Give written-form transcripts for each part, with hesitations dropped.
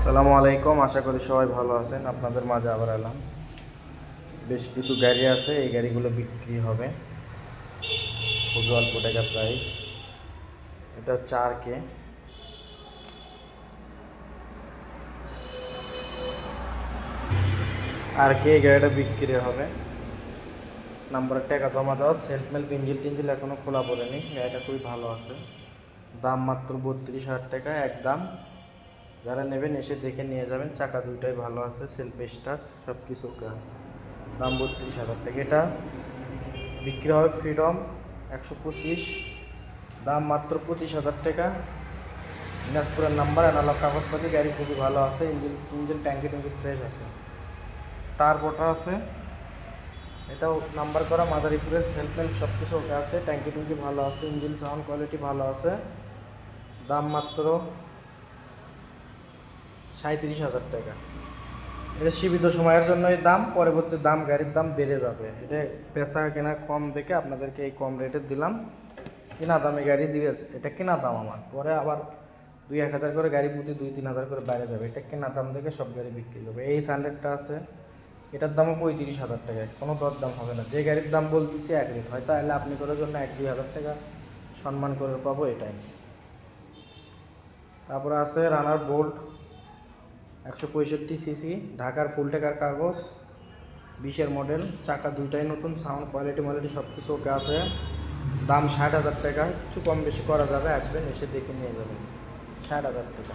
সালামু আলাইকুম, আশা করি সবাই ভালো আছেন। আপনাদের মাঝে আবার এলাম। বেশ কিছু গাড়ি আছে, এই গাড়িগুলো বিক্রি হবে খুবই অল্প টাকা প্রাইস। এটা হচ্ছে আর কে এই গাড়িটা বিক্রি হবে। নাম্বারের টাকা জমা দেওয়া, সেলফ মেল্প ইঞ্জিল টিঞ্জিল এখনও খোলা পড়েনি। গাড়িটা খুবই ভালো আছে, দাম মাত্র 32,000 টাকা একদম। যারা নেবেন এসে দেখে নিয়ে যাবেন। চাকা দুইটাই ভালো আছে, সেলফ স্টার্ট সব কিছু ওকে আছে। দাম 32,000 টাকা। এটা বিক্রি হবে ফ্রিডম 125, দাম মাত্র 25,000 টাকা। দিনাজপুরের নাম্বার, অ্যানালগ কাগজপাতি, গাড়ি খুবই ভালো আছে। ইঞ্জিন ইঞ্জিন ট্যাঙ্কি ট্যাঙ্কি ফ্রেশ আছে, টার বোটা আছে। এটাও নাম্বার করা, মাদারীপুরের সেলফ হেল্প সব কিছু ওকে আছে। ট্যাঙ্কি ট্যাঙ্কি ভালো আছে, ইঞ্জিন সাউন্ড কোয়ালিটি ভালো আছে। দাম মাত্র 37,000 টাকা। এটা সীমিত সময়ের জন্য এই দাম, পরবর্তী দাম গাড়ির দাম বেড়ে যাবে। এটা পেশা কেনা কম দেখে আপনাদেরকে এই কম রেটে দিলাম। কেনা দামে গাড়ি দিয়েছে, এটা কেনা দাম আমার, পরে আবার 2-1 হাজার করে গাড়ি প্রতি 2-3 হাজার করে বাইরে যাবে। এটা কেনা দাম দেখে সব গাড়ি বিক্রি হবে। এই সানডেটটা আছে, এটার দামও 35,000 টাকা, কোনো দর দাম হবে না। যে গাড়ির দাম বলতেছি এক রেট, হয়তো তাহলে আপনি করার জন্য 1-2 হাজার টাকা সম্মান করে পাবো, এটাই। তারপরে আছে রানার বোল্ট 165 সিসি, ঢাকার ফুল টাকার কাগজ, 20-এর মডেল, চাকা দুইটাই নতুন, সাউন্ড কোয়ালিটি সব কিছু ওকে আছে। দাম 60,000 টাকা, কিছু কম বেশি করা যাবে, আসবেন এসে দেখে নিয়ে যাবেন। 60,000 টাকা।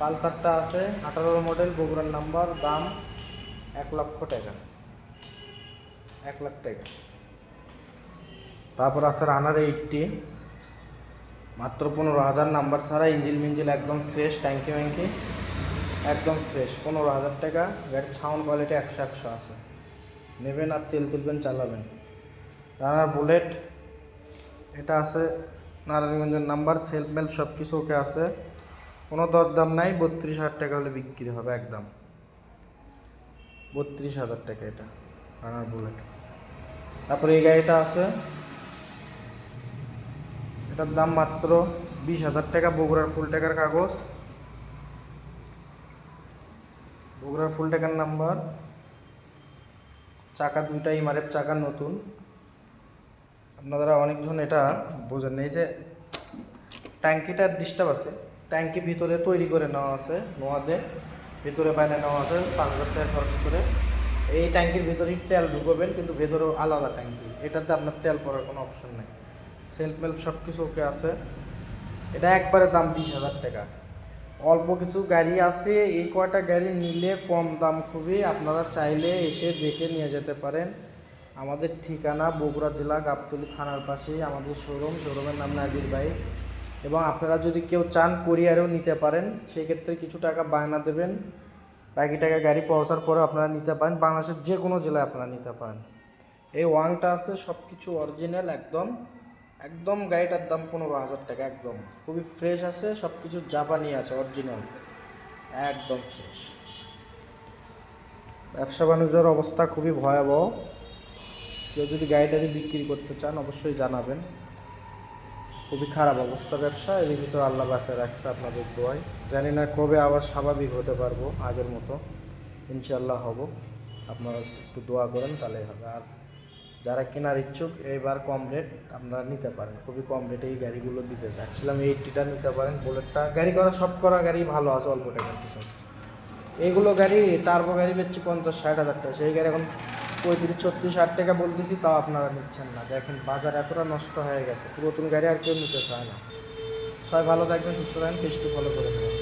পালসারটা আছে 18 মডেল, বগুড়ার নাম্বার, দাম 1,00,000 টাকা, 1,00,000 টাকা। তারপর আছে রানার 80, মাত্র 15,000, নাম্বার ছাড়া, ইঞ্জিল মিঞ্জিল একদম ফ্রেশ, ট্যাঙ্কি ব্যাঙ্কি একদম ফ্রেশ। 15,000 টাকা। গাড়ির সাউন্ড কোয়ালিটি 100 আছে, নেবেন আর তেল তুলবেন, চালাবেন। রানার বুলেট, এটা আছে নারায়ণগঞ্জের নাম্বার, সেলফ মেল্প সব কিছু ওকে আছে, কোনো দরদাম নাই। 32,000 টাকা হলে বিক্রি হবে একদম, 32,000 টাকা এটা রানার বুলেট। তারপরে এই গাড়িটা আছে, এটার দাম মাত্র 20,000 টাকা, বগুড়ার ফুল টাকার কাগজ, বগুড়ার ফুল টাকার নাম্বার, চাকা দুইটাই ইমারের চাকা নতুন। আপনারা অনেকজন এটা বোঝেন এই যে ট্যাঙ্কিটার ডিস্টার্ব আছে, ট্যাঙ্কি ভিতরে তৈরি করে নেওয়া আছে, নোয়াদের ভিতরে বাইরে নেওয়া আছে 5,000 টাকা খরচ করে। এই ট্যাঙ্কির ভিতরেই তেল ঢুকবেন, কিন্তু ভেতরেও আলাদা ট্যাঙ্কি, এটাতে আপনার তেল পড়ার কোনো অপশন নেই। সেলফ মেল্প সব কিছু ওকে আছে। এটা একবারে দাম 20,000 টাকা। অল্প কিছু গাড়ি আছে, এই কয়টা গাড়ি নিলে কম দাম খুবই, আপনারা চাইলে এসে দেখে নিয়ে যেতে পারেন। আমাদের ঠিকানা বগুড়া জেলা গাবতলী থানার পাশেই আমাদের শোরুমের নাম নাজির ভাই। এবং আপনারা যদি কেউ চান কুরিয়ারেও নিতে পারেন, সেক্ষেত্রে কিছু টাকা বায়না দেবেন, বাকি টাকা গাড়ি পৌঁছার পরে আপনারা নিতে পারেন। বাংলাদেশের যে কোনো জেলায় আপনারা নিতে পারেন। এই ওয়াংটা আছে, সব কিছু অরিজিনাল একদম, একদম গাড়িটার দাম 15,000 টাকা, একদম খুবই ফ্রেশ আছে, সব কিছু জাপানি আছে, অরিজিনাল একদম ফ্রেশ। ব্যবসা বাণিজ্যের অবস্থা খুবই ভয়াবহ। কেউ যদি গাড়িটারি বিক্রি করতে চান অবশ্যই জানাবেন। খুবই খারাপ অবস্থা ব্যবসা, এর ভিতরে আল্লাহ বাঁচায় রাখছে আপনাদের দোয়ায়। জানি না কবে আবার স্বাভাবিক হতে পারবো আগের মতো, ইনশাল্লাহ হব। আপনারা একটু দোয়া করেন, তাহলেই হবে। আর যারা কেনার ইচ্ছুক এইবার কম রেট আপনারা নিতে পারেন, খুবই কম রেটে এই গাড়িগুলো দিতে চাচ্ছিলাম। 80টা নিতে পারেন, বুলেটটা গাড়ি করা সব করা গাড়ি ভালো আছে অল্প টাকার পিছনে। এইগুলো গাড়ি টার্বো গাড়ি বেচছি 50-60 হাজার টাকা, সেই গাড়ি এখন 35-36-60 টাকা বলতেছি, তাও আপনারা নিচ্ছেন না। দেখেন বাজার এতটা নষ্ট হয়ে গেছে, পুরাতন গাড়ি আর কেউ নিতে চায় না। সবাই ভালো থাকবেন, সুস্থ থাকবেন, পেজটি ফলো করে দেবেন।